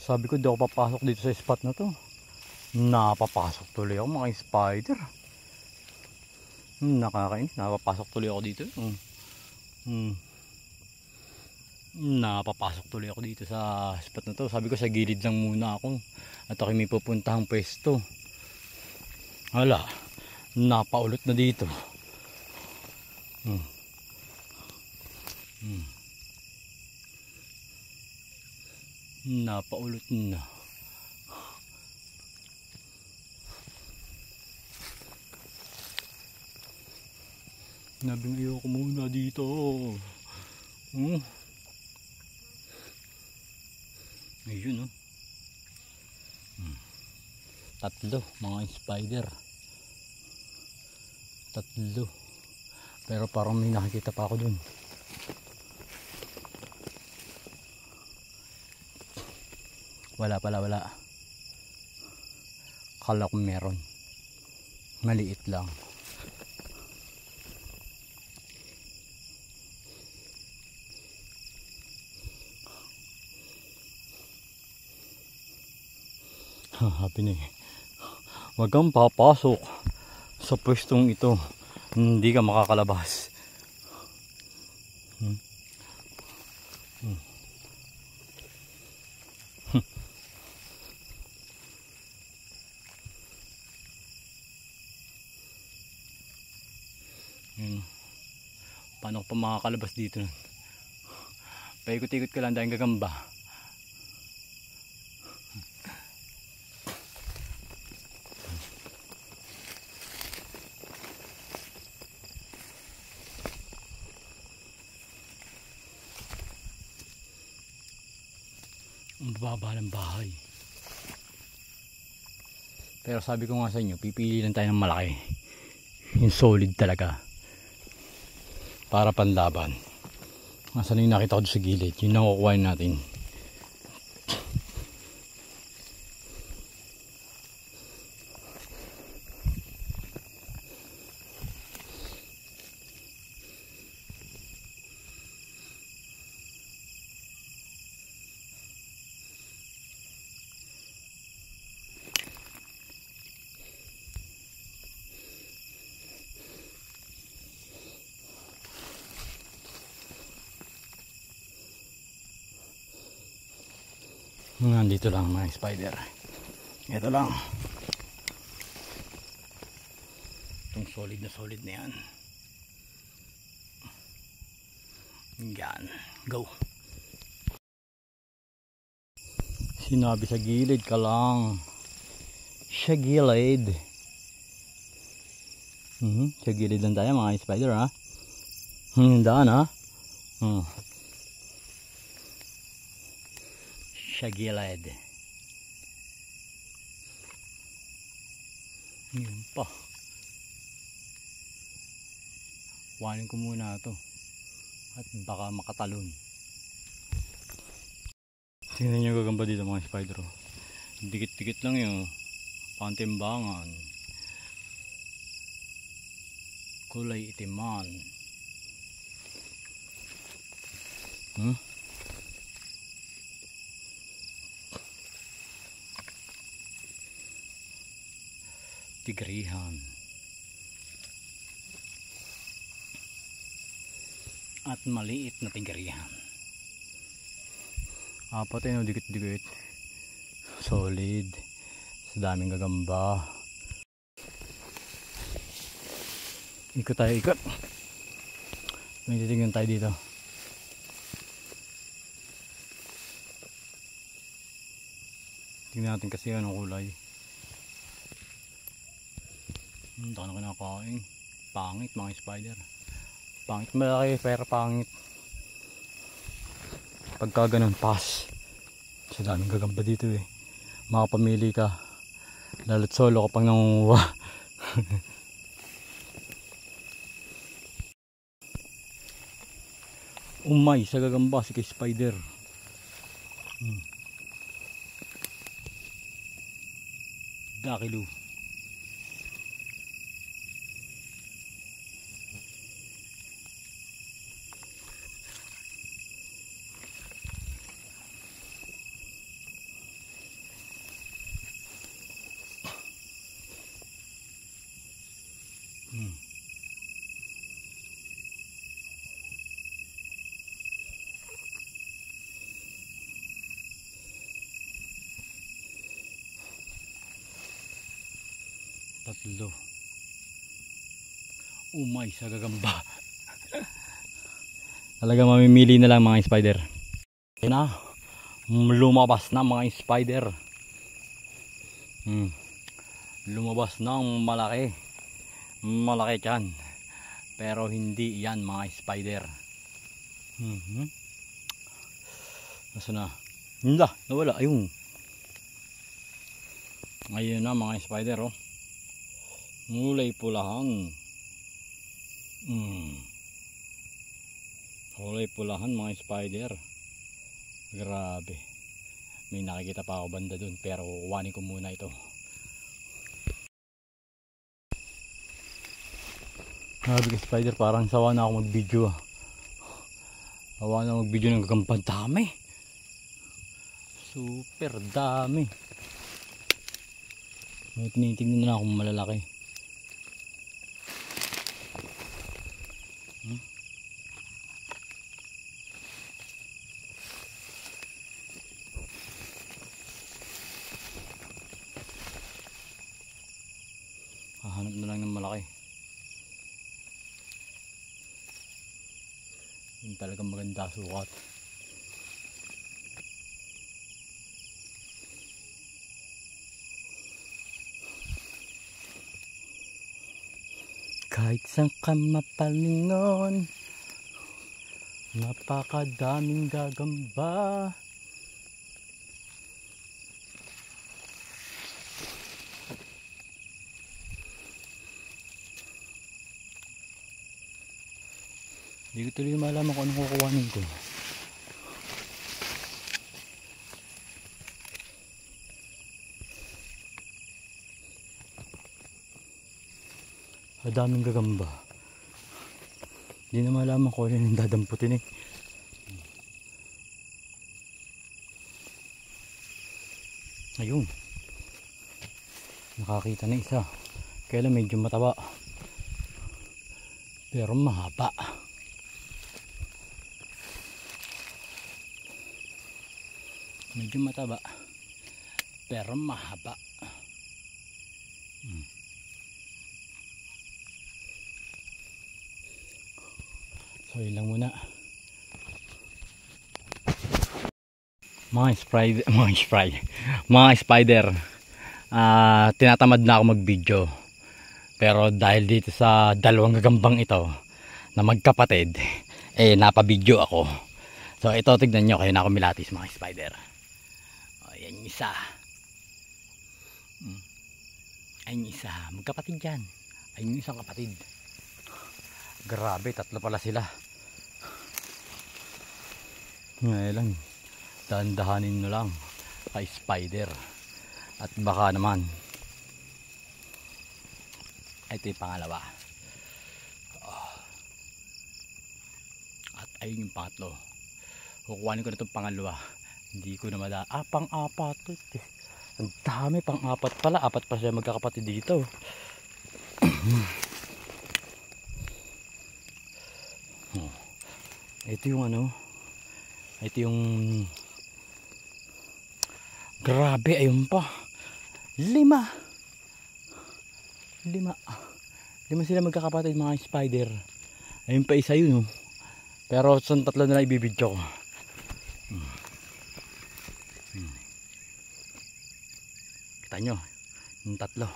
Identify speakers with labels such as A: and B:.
A: Sabi ko di ako papasok dito sa spot na to. Napapasok tuloy ako mga spider. Nakakainis. Napapasok tuloy ako dito. Napapasok tuloy ako dito sa spot na to. Sabi ko sa gilid lang muna ako. At ako may pupuntahang pwesto. Hala. Napaulot na dito. Napaulot na. Nabing ayoko muna dito. Ayun tatlo mga spider. Tatlo. Pero parang may nakikita pa ako dun. Wala pala, wala. Kala ko meron. Maliit lang. Happy na eh. Huwag kang papasok sa pwestong ito. Hindi ka makakalabas. Paano ko pa makakalabas dito? Paikot-ikot ka lang dahil gagamba. Ang baba ng bahay. Pero sabi ko nga sa inyo, pipili lang tayo ng malaki. Yung solid talaga. Para panlaban. Nasaan yung nakita ko sa gilid? Yung nakukuha natin. Nandito lang mga spider. Ito lang. Itong solid na yan. Yan. Go. Sinabi sa gilid ka lang. Sa gilid. Sa gilid lang tayo mga spider ha. Daan ha. Sa gilid. Yun pa. Kuhanin ko muna ito. At baka makatalon. Tingnan nyo gagamba dito mga spider. Dikit-dikit lang yun. Pantimbangan. Kulay itiman. Tigrihan. At maliit na tigrihan. Apat yun, dikit-dikit. Solid. Sa daming gagamba. Ikot tayo, ikot. May titignan tayo dito. Tingnan natin kasi anong kulay. Ito na kinakain. Pangit mga spider. Pangit malaki pero pangit. Pagka ganun pass. Sa daming gagamba dito eh. Makapamili ka. Lalo't solo kapag nangunguha. Umay sa gagamba si spider. Dakilu. Tatlo. Umay sa gagamba. Talaga mamimili na lang mga spider. Ayun na. Lumabas na mga spider. Lumabas na ang malaki. Malaki yan. Pero hindi yan mga spider. Nasaan na? Hindi. Nawala. Ayun. Ayun na mga spider. Oh. Mulay pulahan. Kulay pulahan mga spider. Grabe. May nakikita pa ako banda dun, pero kukuhanin ko muna ito. Grabe ka spider, parang sawa na ako mag video. Sawa na mag video ng gagambang dami. Super dami. May tinitignan na akong malalaki. Hahanap na lang ng malaki. Yun talagang maganda sukat. Kahit saan ka mapalingon, napakadaming gagamba. Hindi ko tuloy malaman kung anong kukuhanin ko. Daming gagamba. Hindi na malaman ko yun yung dadamputin eh. Ayun. Nakakita na isa. Kaya lang medyo mataba. Pero mahaba. Medyo mataba. Pero mahaba. So yun lang muna. Mga spider, tinatamad na ako mag video, pero dahil dito sa dalawang gagambang ito na magkapatid, napabidyo ako. So ito, tignan nyo, kayo na ako milatis mga spider. Ayan yung isa. Ayan yung isa, magkapatid yan. Ayan yung isang kapatid. Grabe, tatlo pala sila. Ngayon lang, dahan-dahanin nyo lang kay spider. At baka naman ito yung pangalawa. At ayun yung pangatlo. Kukuhanin ko na itong pangalawa. Hindi ko na madaan. Pang-apat. Ang dami, pang-apat pala. Apat pa siya magkakapatid dito. Ito yung ano, ito yung grabe, ayun pa, lima sila magkakapatid mga spider. Ayun pa isa yun, pero sa tatlo na lang ibibidyo ko. Kita nyo yung tatlo.